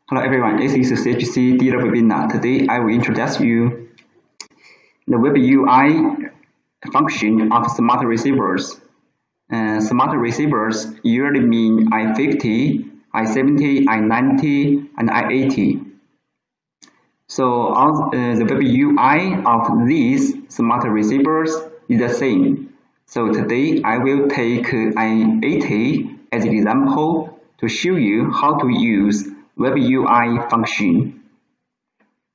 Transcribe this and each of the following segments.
Hello everyone, this is CHC webinar. Today I will introduce you the WebUI function of smart receivers. Smart receivers usually mean i50, i70, i90, and i80. So the WebUI of these smart receivers is the same. So today I will take i80 as an example to show you how to use WebUI function.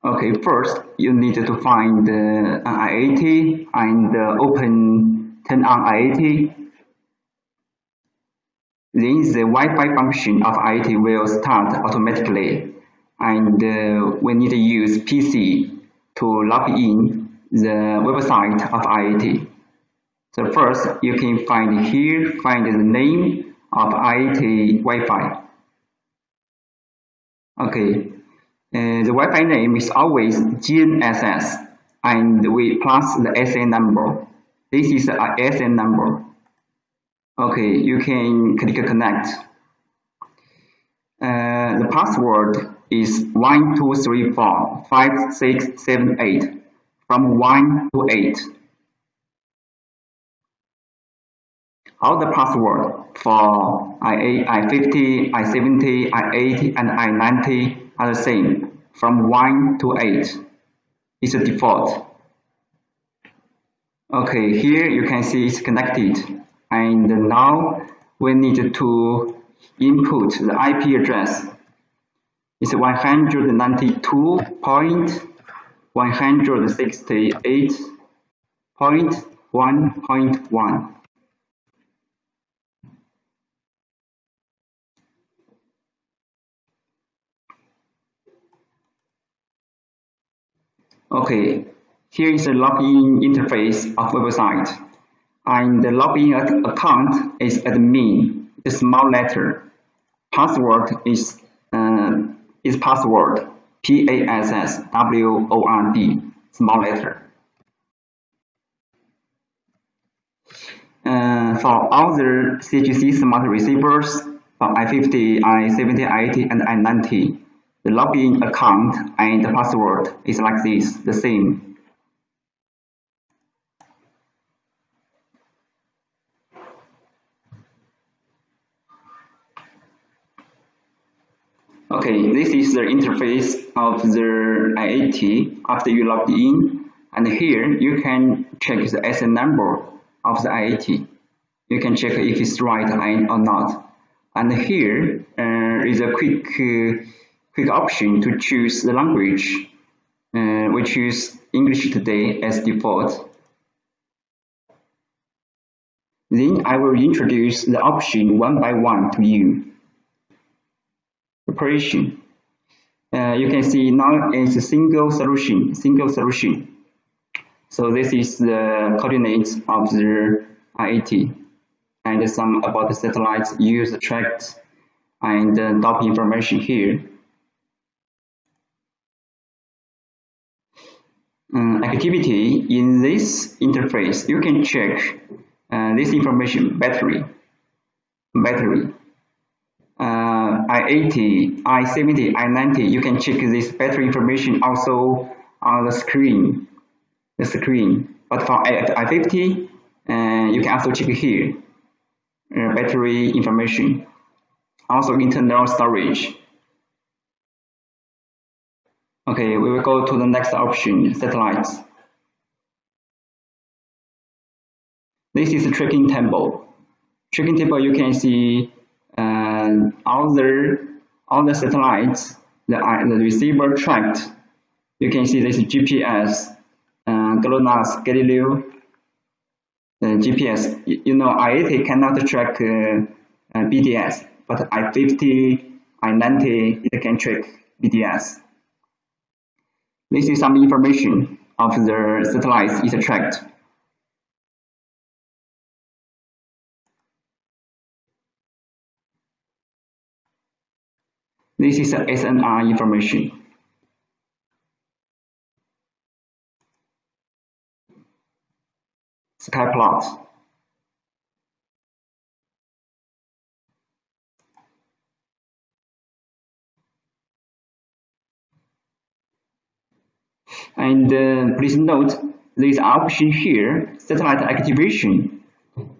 Okay, first you need to find i80 and turn on i80. Then the Wi-Fi function of i80 will start automatically, and we need to use PC to log in the website of i80. So first you can find the name of i80 Wi-Fi. Okay, the Wi-Fi name is always GNSS, and we plus the SN number. This is a SN number. Okay, you can click connect. The password is 12345678 from 1 to 8. All the password for i50, i70, i80, and i90 are the same from 1 to 8. It's a default. Okay, here you can see it's connected. And now we need to input the IP address. It's 192.168.1.1. Okay, here is the login interface of website, and the login account is admin, the small letter. Password is password, PASSWORD, small letter. For all the CHC smart receivers, for i50, i70, i80, and i90, the login account and the password is like this, the same. Okay, this is the interface of the i80 after you logged in, and here you can check the SN number of the i80. You can check if it's right or not. And here is a quick option to choose the language. We choose English today as default. Then I will introduce the option one by one to you. Operation. You can see now it's a single solution. So this is the coordinates of the i80 and some about the satellites used, tracked, and dock information here. Activity in this interface, you can check this information: battery, i80, i70, i90. You can check this battery information also on the screen. But for i50, you can also check here battery information, also internal storage. Okay, we will go to the next option, satellites. This is a tracking table. You can see all the satellites the receiver tracked. You can see this GPS, GLONASS, Galileo, GPS. You know, i80 cannot track BDS, but i50, i90 it can track BDS. This is some information of the satellites it tracked. This is the SNR information. Sky plot. And please note, there is an option here, satellite activation.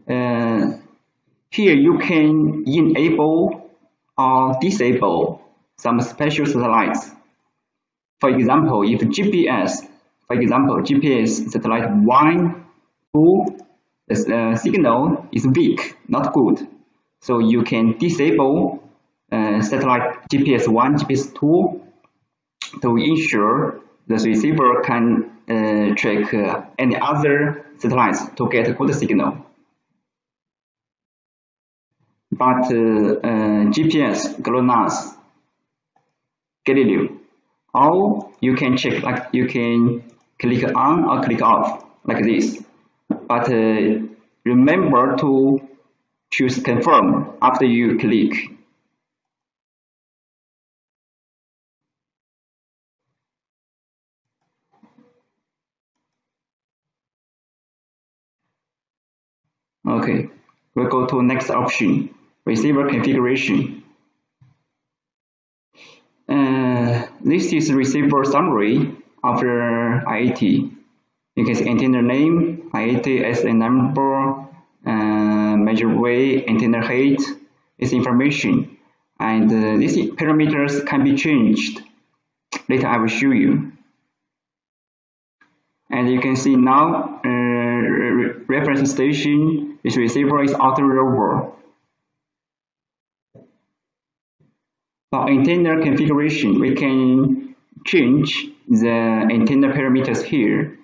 Here you can enable or disable some special satellites. For example, if GPS satellite 1, 2, the signal is weak, not good. So you can disable satellite GPS 1, GPS 2 to ensure the receiver can track any other satellites to get a good signal. But GPS, GLONASS, Galileo, or you can check, like you can click on or click off like this. But remember to choose confirm after you click. Okay, we'll go to next option, receiver configuration. This is Receivable Summary after i80. You can see antenna name, i80 SA number, measure weight, antenna height, this information. And these parameters can be changed. Later I will show you. And you can see now reference station, this receiver is auto rover. For antenna configuration, we can change the antenna parameters here.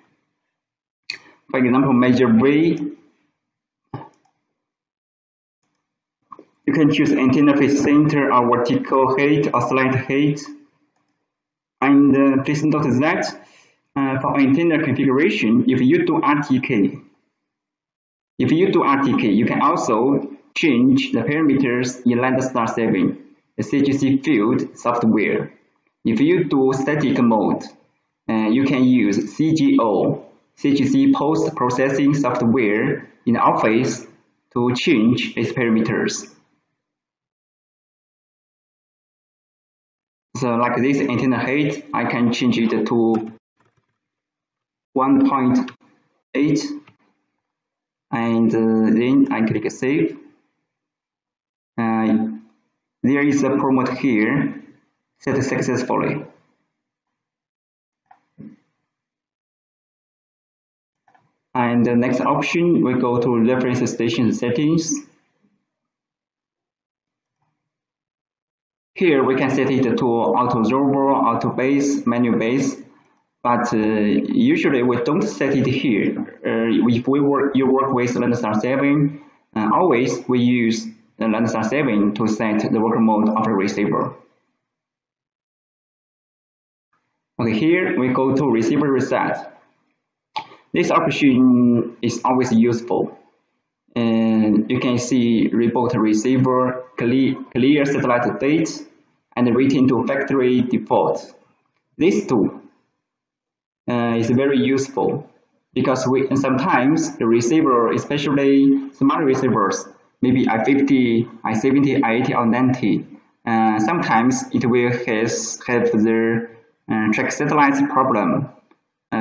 For example, measure weight. You can choose antenna face center or vertical height or slant height. And please note that for antenna configuration, if you do RTK, you can also change the parameters in Landstar 7, the CHC field software. If you do static mode, you can use CGO, CHC post-processing software in Office to change its parameters. So like this antenna height, I can change it to 1.8 and then I click save. There is a promote here, set successfully. And the next option, we go to reference station settings. Here we can set it to auto rover, auto base, manual base, but usually we don't set it here. If you work with Landstar 7, always we use the Landstar 7 to set the work mode of the receiver. Okay, here we go to receiver reset. This option is always useful. And you can see reboot receiver, clear satellite date, and return to factory default. This tool is very useful because sometimes the receiver, especially smart receivers, maybe i50, i70, i80, or i90, sometimes it will have the track satellites problem.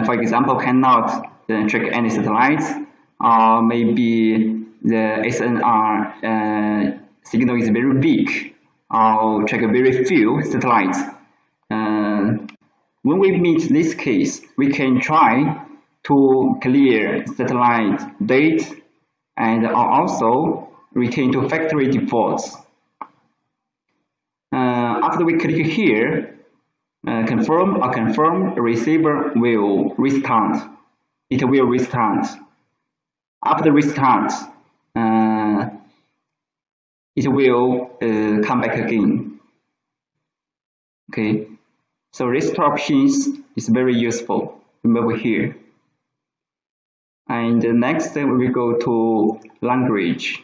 For example, cannot track any satellites, or maybe the SNR signal is very weak, or track very few satellites. When we meet this case, we can try to clear satellite date and also return to factory defaults. After we click here, confirm, receiver will restart. It will restart. After restart, it will come back again. Okay, so restart options is very useful. Remember here. And next we go to language.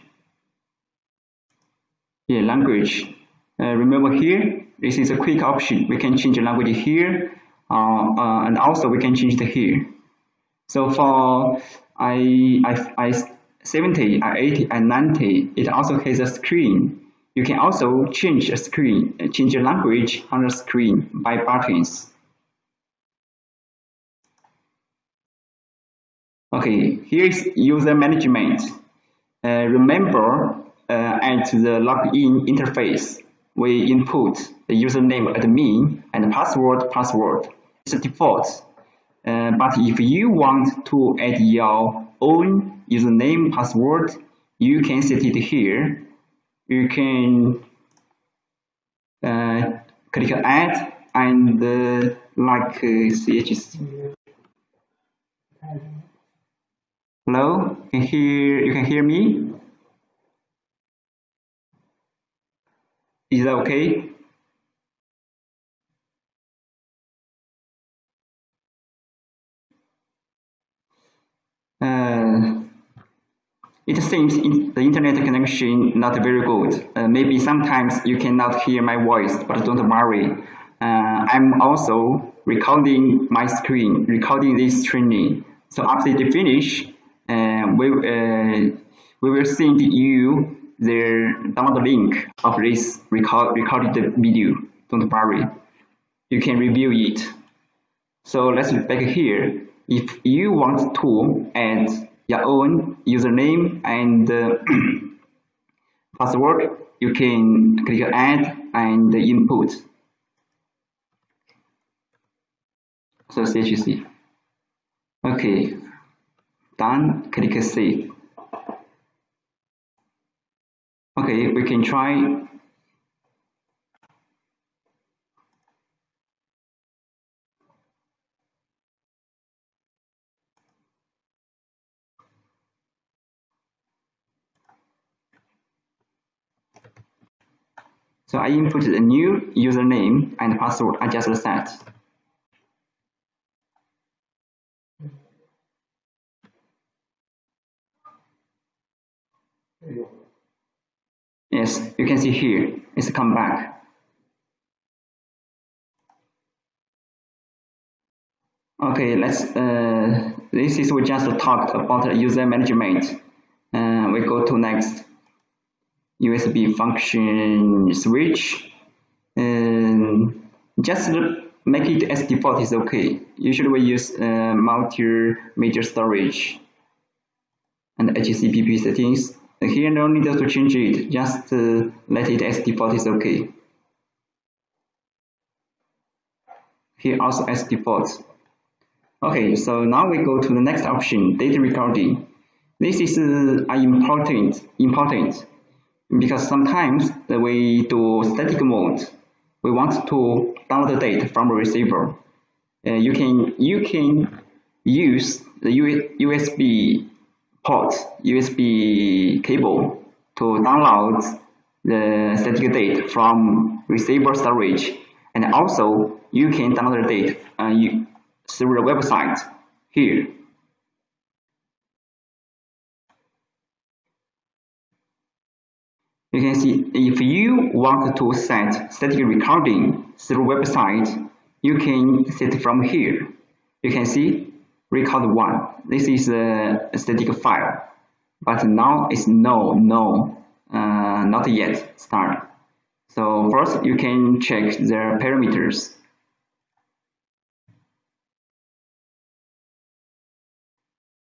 Yeah, language. Remember here, this is a quick option. We can change the language here, and also we can change it here. So for i70, i80, i90, it also has a screen. You can also change a screen, change the language on the screen by buttons. Okay, here is user management. Remember, at the login interface, we input the username admin and password. It's default. But if you want to add your own username password, you can set it here. You can click add and like CHC. Hello, you can hear me? Is that okay? It seems the internet connection not very good. Maybe sometimes you cannot hear my voice, but don't worry. I'm also recording my screen, recording this training. So after it finish, we will send you the download link of this recorded video. Don't worry, you can review it. So let's back here. If you want to add your own username and password, you can click add and input. So CHC. Okay, done. Click save. Okay, we can try. So I inputted a new username and password I just set. Yes, you can see here, it's come back. Okay, this is we just talked about user management. We go to next. USB function switch. Just make it as default is okay. Usually we use multimedia storage and Ftp settings. Here no need to change it, just let it as default is okay. Here also as default. Okay, so now we go to the next option, data recording. This is important because sometimes we do static mode. We want to download data from a receiver. You can use the USB port, USB cable to download the static data from receiver storage, and also you can download the data through the website here. You can see if you want to set static recording through website, you can set from here. You can see record 1. This is a static file, but now it's not yet start. So first you can check the parameters.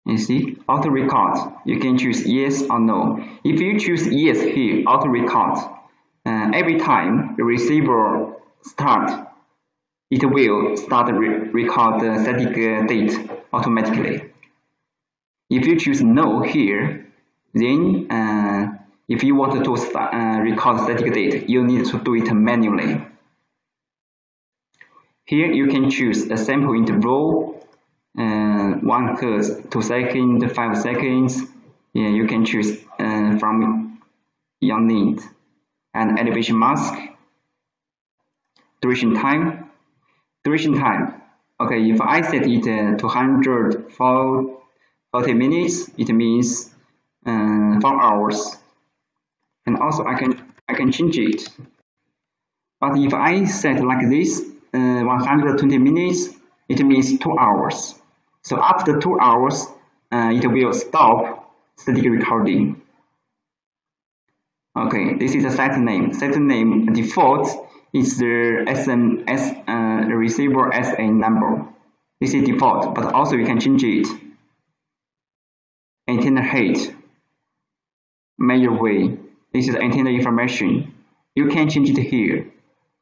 You see, auto record. You can choose yes or no. If you choose yes here, auto record, every time the receiver start, it will start record the static date automatically. If you choose no here, then if you want to record static date, you need to do it manually. Here you can choose a sample interval. 1 hertz, 2 seconds, 5 seconds. Yeah, you can choose from your need. And elevation mask. Duration time. Okay, if I set it to 140 minutes, it means 4 hours. And also I can change it. But if I set like this, 120 minutes, it means 2 hours. So after 2 hours, it will stop static recording. Okay, this is a set name. Set name default is the SMS receiver SA number. This is default, but also you can change it. antenna height, measure way. This is antenna information. You can change it here,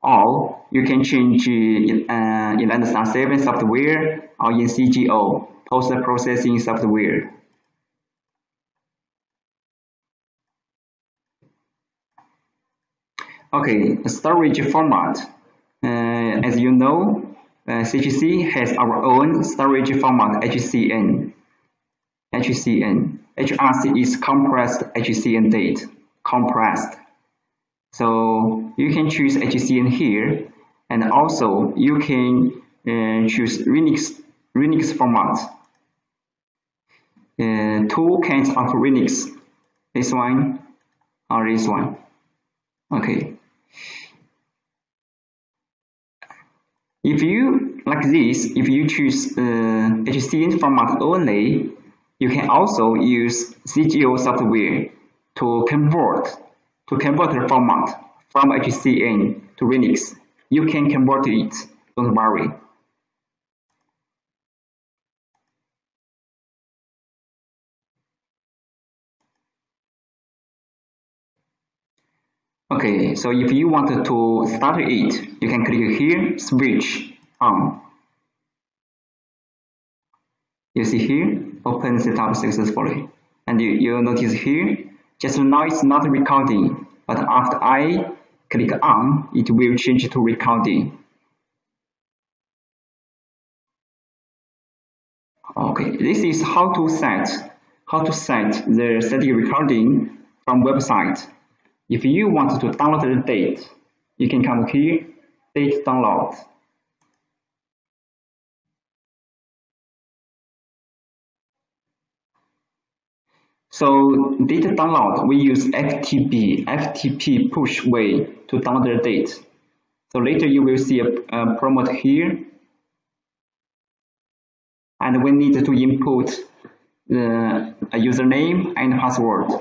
or you can change in Understand 7 software or in CGO, post-processing software. Okay, storage format. As you know, CHC has our own storage format, HCN. HRC is compressed HCN date, compressed. So you can choose HCN here, and also you can choose Linux format. Two kinds of Linux, this one or this one. Okay. If you like this, if you choose HCN format only, you can also use CGO software to convert the format from HCN to Linux. You can convert it, don't worry. Okay, so if you wanted to start it, you can click here, switch on. You see here, open setup successfully. And you notice here, just now it's not recording, but after I click on, it will change to recording. Okay, this is how to set the static recording from website. If you want to download the date, you can come here, date download. So data download, we use FTP push way to download the date. So later you will see a prompt here, and we need to input a username and password.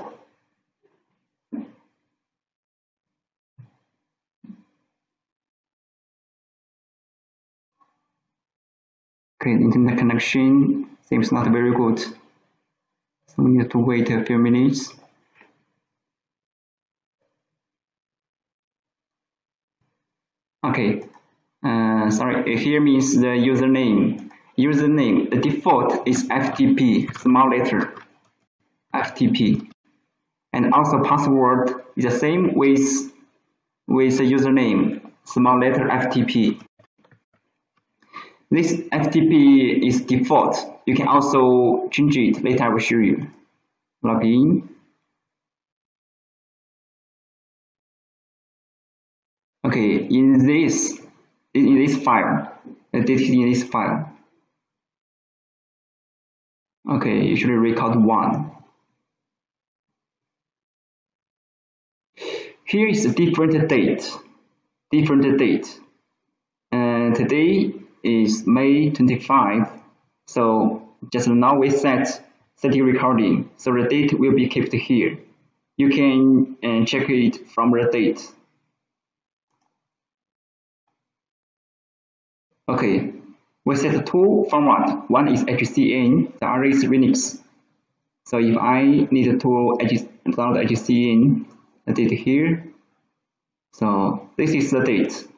Okay, internet connection seems not very good. So we need to wait a few minutes. Okay, sorry, here means the username. The default is FTP, small letter, FTP. And also password is the same with the username, small letter FTP. This FTP is default. You can also change it. Later I will show you. Login. Okay, in this file, the data in this file. Okay, you should record 1. Here is a different date. Today is May 25. So just now we set static recording. So the date will be kept here. You can check it from the date. Okay, we set 2 formats. One is HCN, the other is Linux. So if I need to download HCN, the date here. So this is the date.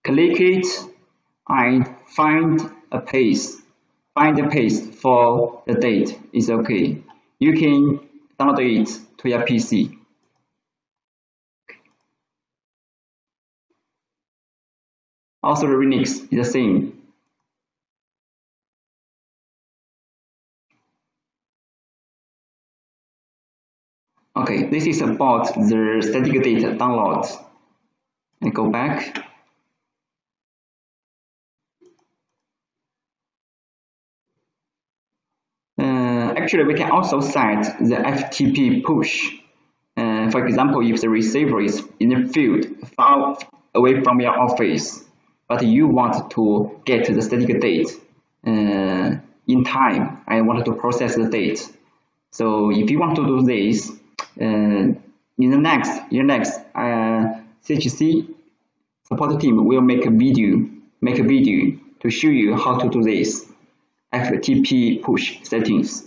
Click it and find a paste. Find the paste for the date is okay. You can download it to your PC. Also the Linux is the same. Okay, this is about the static data download. I go back. Actually, we can also set the FTP push. For example, if the receiver is in the field far away from your office, but you want to get the static date in time and want to process the date. So if you want to do this, in the next CHC support team will make a video to show you how to do this. Ftp push settings.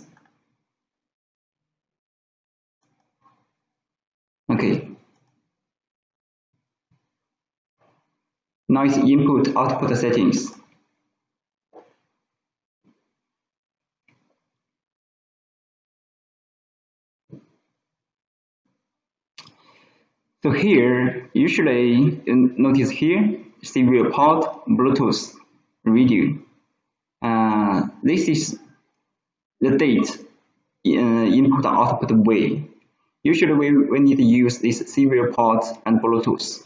Okay. Now it's input output settings. So here, usually notice here, serial port, Bluetooth, radio. This is the date input output way. Usually we need to use this serial port and Bluetooth.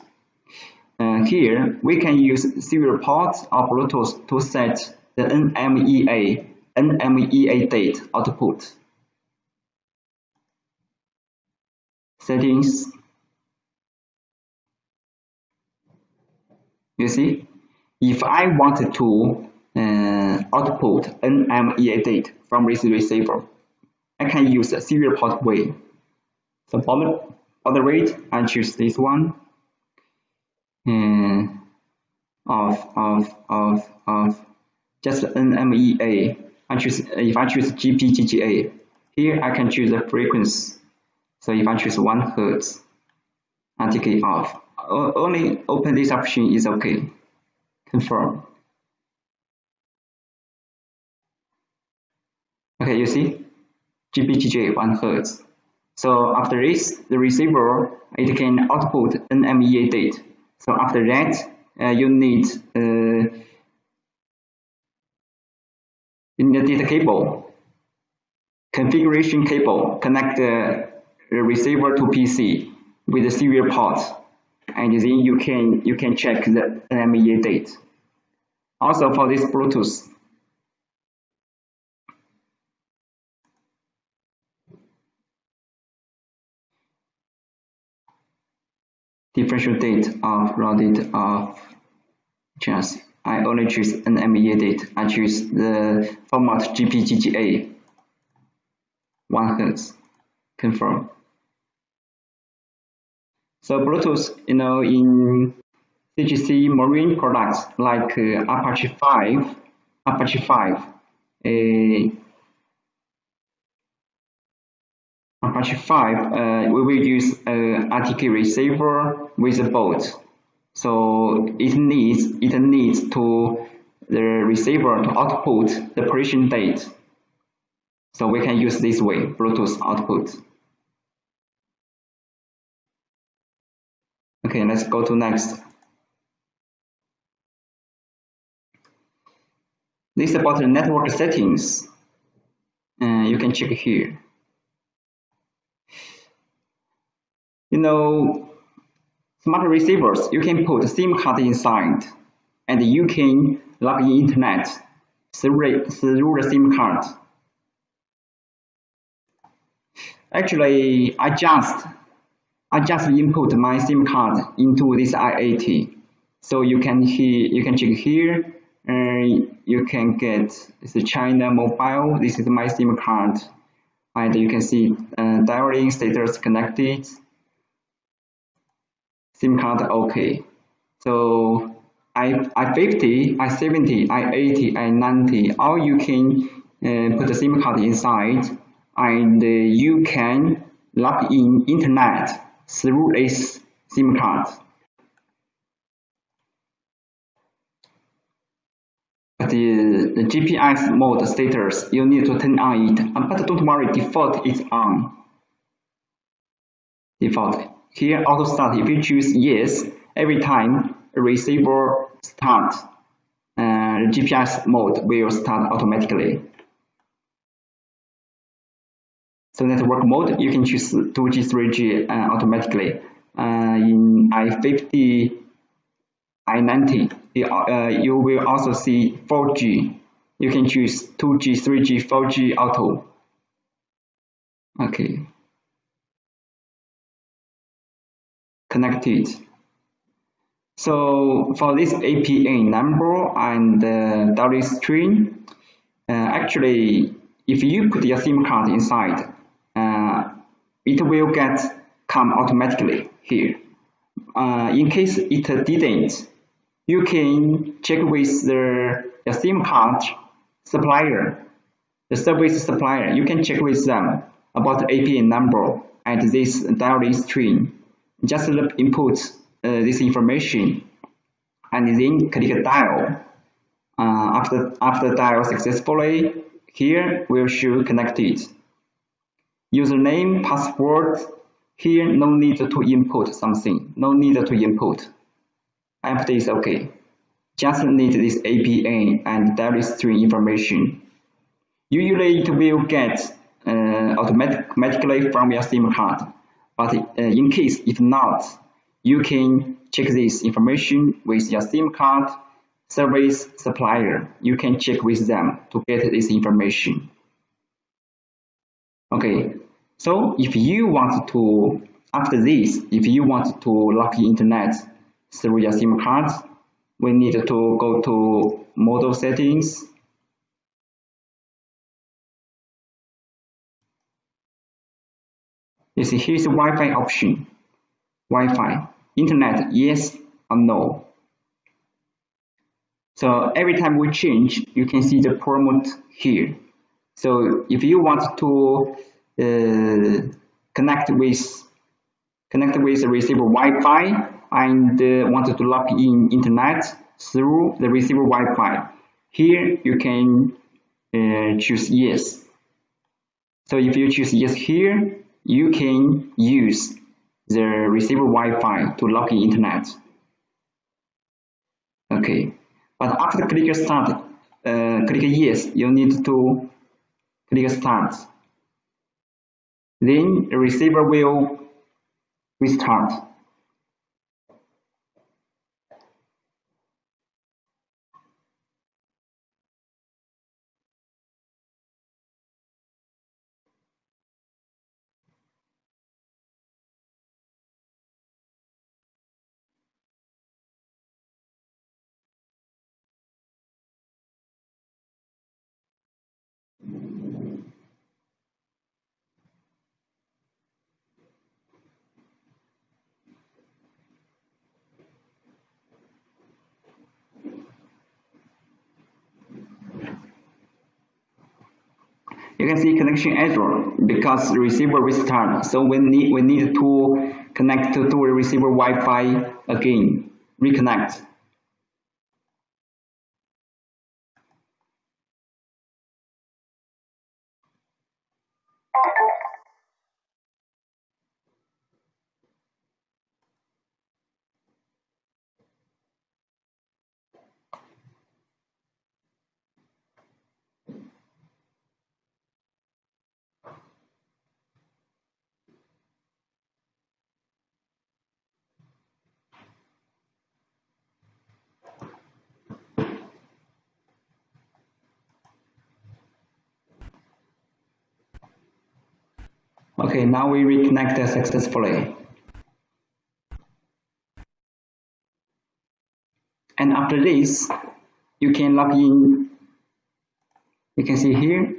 Here we can use serial port or Bluetooth to set the NMEA date output. Settings. You see, if I wanted to output NMEA date from this receiver, I can use a serial port way. So baud rate, I choose this one. Of just NMEA. If I choose GPGA, here I can choose the frequency. So if I choose 1 Hz, and take it off. Only open this option is okay. Confirm. Okay, you see, GPGA 1 Hz. So after this, the receiver it can output NMEA date. So after that, you need data cable, configuration cable, connect the receiver to PC with the serial port, and then you can check the NMEA date. Also for this Bluetooth, differential date of rounded of chance. I only choose NMEA date. I choose the format GPGA 1 Hz. Confirm. So Bluetooth, in CHC marine products like Apache 5, we will use RTK receiver with a board. So it needs to the receiver to output the operation date. So we can use this way, Bluetooth output. Okay, let's go to next. This is about the network settings. You can check here. Smart receivers, you can put a SIM card inside, and you can log in internet through the SIM card. Actually, I just input my SIM card into this i80. So you can check here. You can get the China mobile. This is my SIM card, and you can see dialing status connected. SIM card okay. So i50, i70, i80, i90, all you can put the SIM card inside, and you can log in internet through this SIM card. But the GPS mode status, you need to turn on it, but don't worry, default is on. Default. Here auto start, if you choose yes, every time a receiver starts, the GPS mode will start automatically. So network mode, you can choose 2G, 3G automatically. In i50, i90, you will also see 4G. You can choose 2G, 3G, 4G auto. Okay. Connected. So for this APA number and dollar string, actually, if you put your SIM card inside, it will come automatically here. In case it didn't, you can check with the SIM card supplier, the service supplier. You can check with them about the APN number and this dial string. Just input this information and then click dial. After dial successfully, here will show connected. Username, password. Here no need to input something. No need to input. After is okay. Just need this APN and dial string information. Usually it will get automatically from your SIM card, but in case if not, you can check this information with your SIM card service supplier. You can check with them to get this information. Okay, so if you want to, after this, if you want to log the internet through your SIM card, we need to go to model settings. You see, here's the Wi-Fi option. Wi-Fi, internet, yes or no. So every time we change, you can see the prompt here. So if you want to connect with the receiver Wi-Fi and wanted to log in internet through the receiver Wi-Fi, here you can choose yes. So if you choose yes here, you can use the receiver Wi-Fi to log in internet. Okay, but after click start, click yes, you need to click start. Then the receiver will restart. You can see connection error because the receiver restart. So we need to connect to the receiver Wi-Fi again. Reconnect. Okay, now we reconnected successfully. And after this, you can log in. You can see here.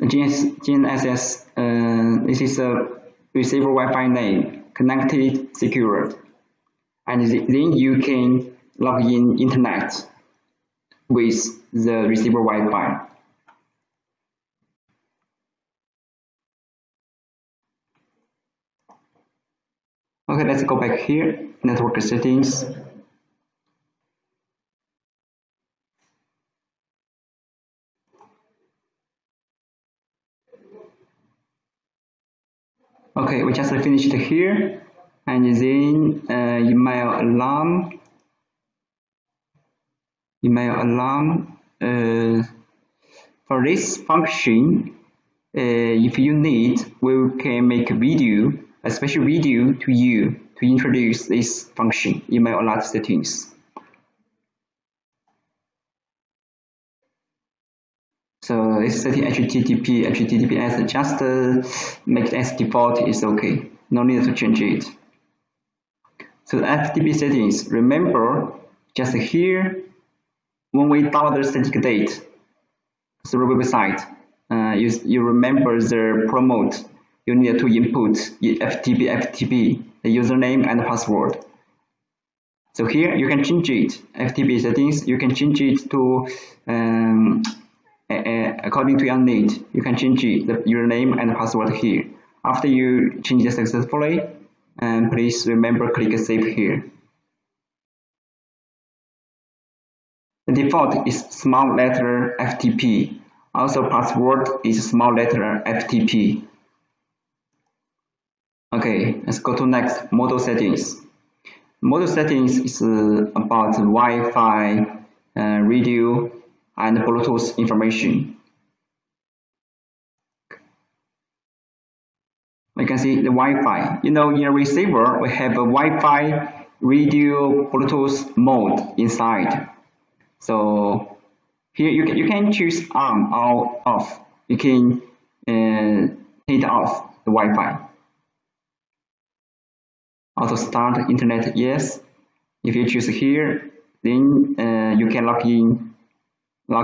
GNSS, this is a receiver Wi-Fi name, connected, secured. And then you can log in internet with the receiver Wi-Fi. Okay, let's go back here, network settings. Okay, we just finished here, and then email alarm. For this function, if you need, we can make a video, a special video to you to introduce this function, email alert settings. So this setting HTTPS, just make it as default is okay. No need to change it. So the Ftp settings, remember, just here, when we download the static date through the website, you remember the promote, you need to input FTP, the username and password. So here you can change it. Ftp settings, you can change it to according to your need. You can change it, the username and password here. After you change it successfully, please remember click save here. The default is small letter FTP. Also password is small letter FTP. Okay, let's go to next, model settings. Model settings is about Wi-Fi, radio, and Bluetooth information. You can see the Wi-Fi. You know, in a receiver, we have a Wi-Fi, radio, Bluetooth mode inside. So here you can choose on or off. You can turn off the Wi-Fi. Auto start internet, yes. If you choose here, then you can log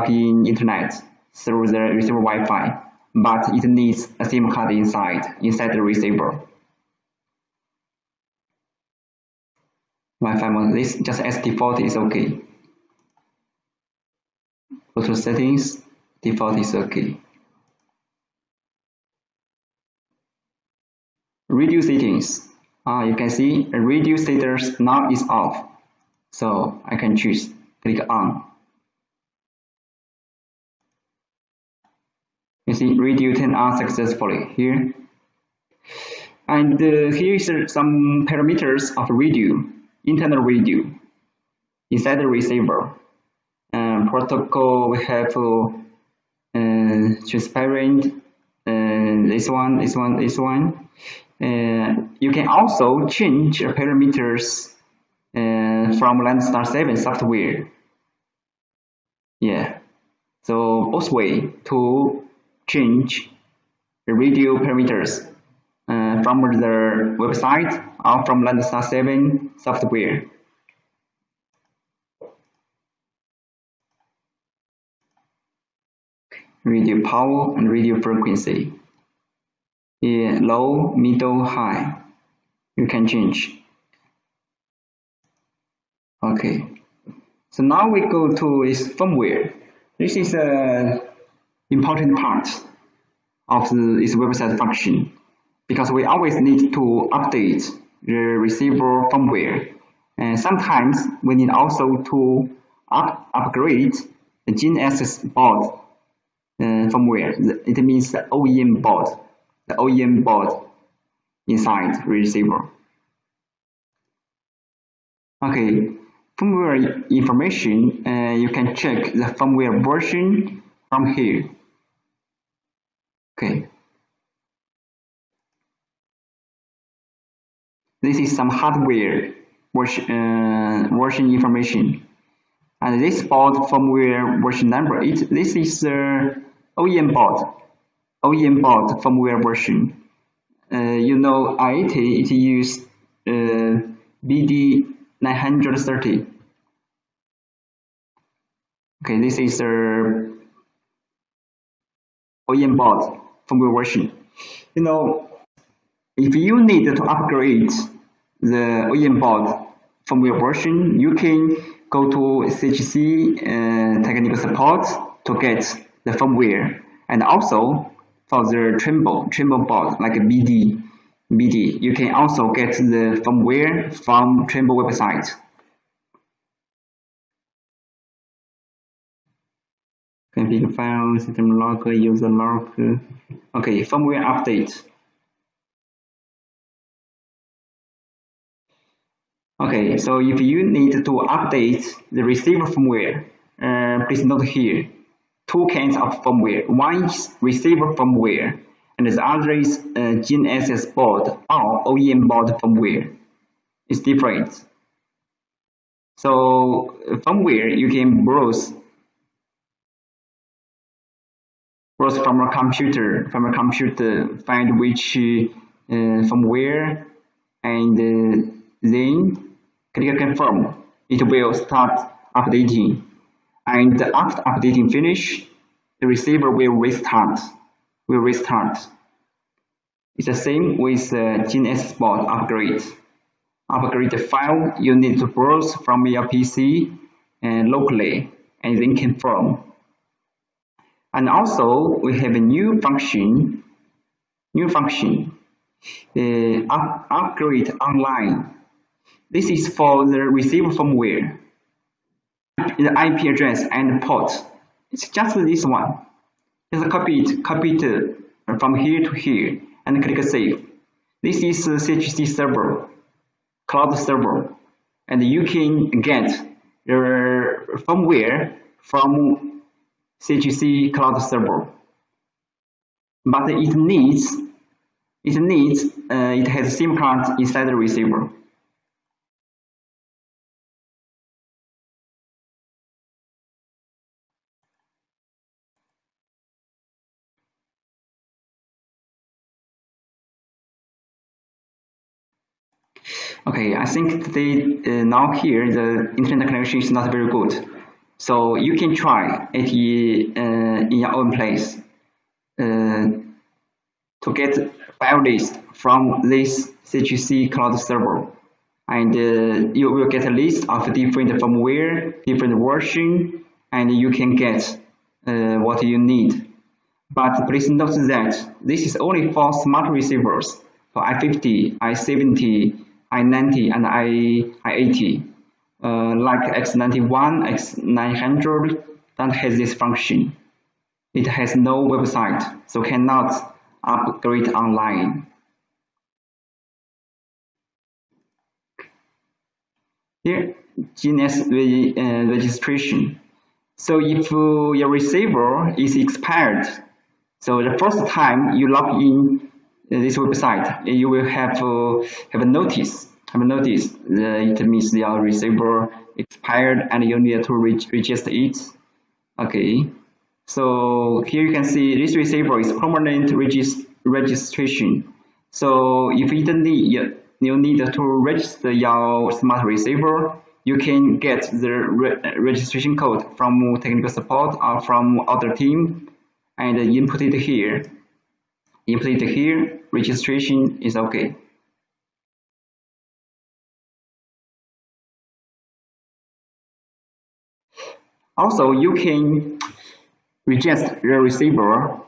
in internet through the receiver Wi-Fi, but it needs a SIM card inside the receiver. Wi-Fi mode, this just as default is okay. Bluetooth settings, default is okay. Radio settings. You can see the radio status now is off, so I can choose click on. You see radio turned on successfully here. And here is some parameters of radio, internal radio inside the receiver. Protocol, we have transparent, this one. You can also change parameters from Landstar 7 software. Yeah, so both way to change the radio parameters from the website or from Landstar 7 software. Radio power and radio frequency. Yeah, low, middle, high. You can change. Okay. So now we go to this firmware. This is an important part of this website function because we always need to update the receiver firmware. And sometimes we need also to upgrade the GNSS board firmware. It means the OEM board. The OEM board inside the receiver. Okay, firmware information, you can check the firmware version from here. Okay. This is some hardware version information. And this board firmware version number, this is OEM board. OEM board firmware version. You know, i80 it used BD930. Okay, this is OEM board firmware version. You know, if you need to upgrade the OEM board firmware version, you can go to CHC technical support to get the firmware, and also for the Trimble board like BD, you can also get the firmware from Trimble website. Config file, system log, user log. Okay, firmware update. Okay, so if you need to update the receiver firmware, please note here, two kinds of firmware. One is receiver firmware, and the other is GNSS board or OEM board firmware. It's different. So firmware, you can browse from a computer, find which firmware, and then click confirm. It will start updating. And after updating finish, the receiver will restart. will restart. It's the same with GNSS board upgrade. Upgrade the file you need to browse from your PC and locally, and then confirm. And also we have a new function, upgrade online. This is for the receiver firmware, the IP address and port. It's just this one. Just copy it from here to here and click save. This is CHC server, cloud server, and you can get the firmware from CHC cloud server. But it has a SIM card inside the receiver. Okay, I think now here the internet connection is not very good, so you can try it in your own place to get file list from this CHC cloud server, and you will get a list of different firmware, different version, and you can get what you need. But please note that this is only for smart receivers, for i50, i70, i90, and i80. Like X91, X900 that has this function. It has no website, so cannot upgrade online. Here, GNSS registration. So if your receiver is expired, so the first time you log in this website, you will have a notice. It means your receiver expired and you need to register it. Okay. So here you can see this receiver is permanent registration. So if you need to register your smart receiver, you can get the registration code from technical support or from other team and input it here. Registration is okay. Also, you can register the receiver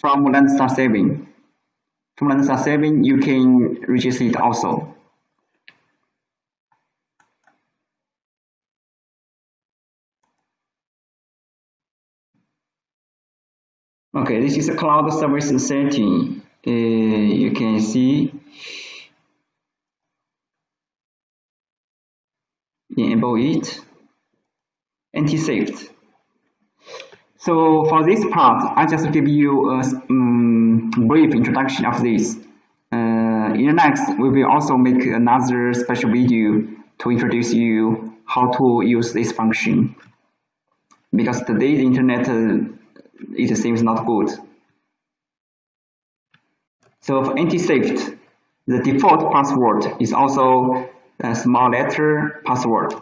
from Landstar 7. From Landstar 7, you can register it also. Okay, this is a cloud service setting. You can see enable it, anti-safety. So for this part, I just give you a brief introduction of this. In the next, we will also make another special video to introduce you how to use this function. Because today the internet it seems not good. So for anti-safety, the default password is also a small letter password.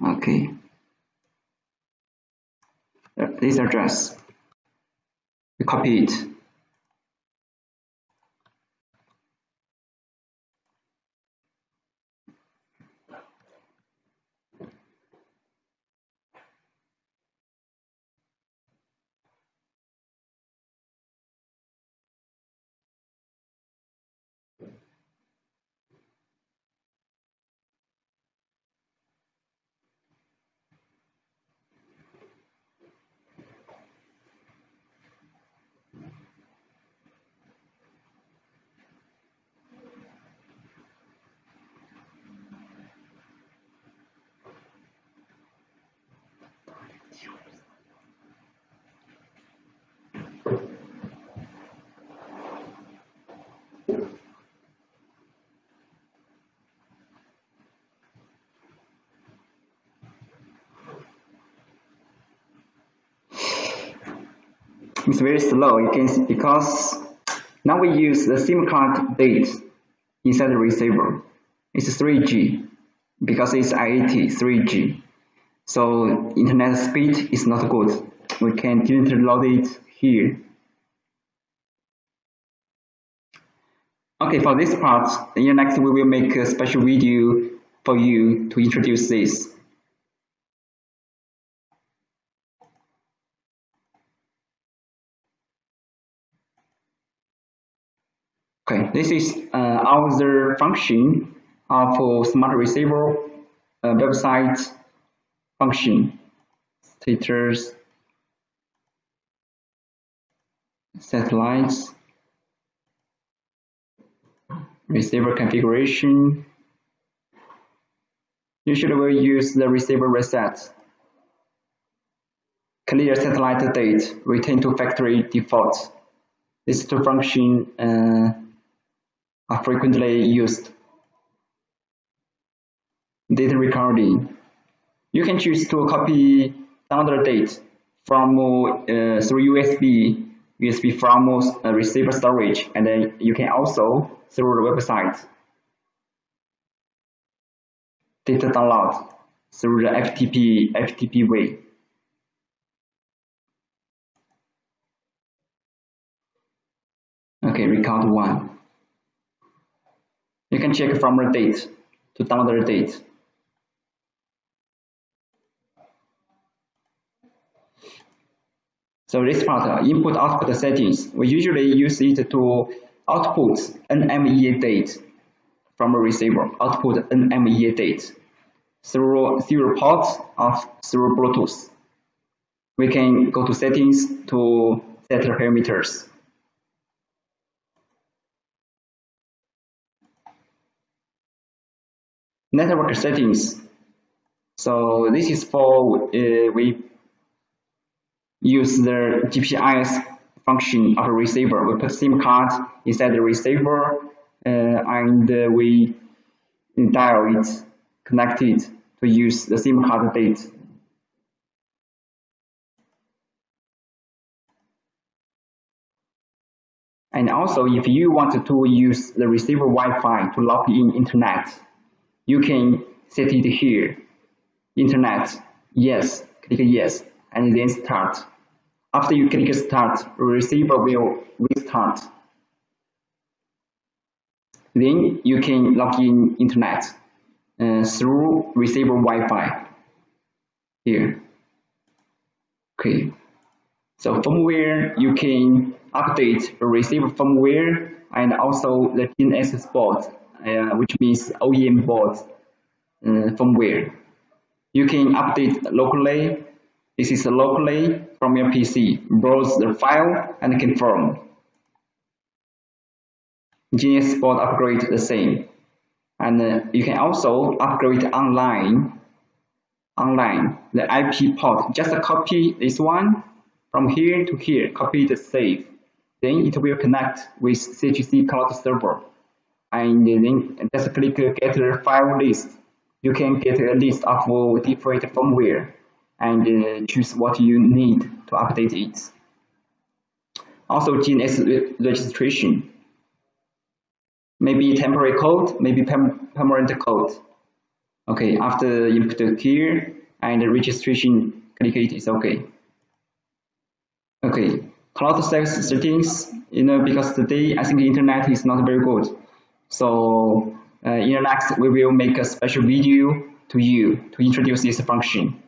Okay. This address. You copy it. It's very slow, you can see, because now we use the SIM card date inside the receiver. It's 3G. because it's i80 3G. So internet speed is not good. We can didn't load it here. Okay, for this part, next we will make a special video for you to introduce this. Okay, this is our function of smart receiver website function. Status, satellites, receiver configuration. Usually we use the receiver reset. Clear satellite date, return to factory default. These two functions are frequently used. Data recording. You can choose to copy download date from through USB from receiver storage, and then you can also through the website. Data download through the FTP way. Okay, record 1. You can check from the date to download the date. So this part, input-output settings, we usually use it to output NMEA date from a receiver, output NMEA date through serial ports or through Bluetooth. We can go to settings to set the parameters. Network settings. So this is for we use the GPS function of a receiver. We put SIM card inside the receiver and we dial it, connect it to use the SIM card date. And also, if you want to use the receiver Wi-Fi to log in internet, you can set it here. Internet, yes, click yes, and then start. After you click start, receiver will restart. Then you can log in internet through receiver Wi-Fi here. Okay. So firmware, you can update the receiver firmware and also the GNSS board, which means OEM board firmware. You can update locally. This is locally from your PC. Browse the file and confirm. GNSS board upgrade the same. And you can also upgrade online. The IP port, just copy this one from here to here, copy the save. Then it will connect with CHC cloud server. And then just click get the file list. You can get a list of different firmware and choose what you need to update it. Also GNSS registration. Maybe temporary code, maybe permanent code. Okay, after input here and the registration, click it is okay. Okay, cloud settings, because today I think the internet is not very good. So in the next, we will make a special video to you to introduce this function.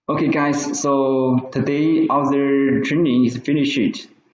Okay guys, so today our training is finished.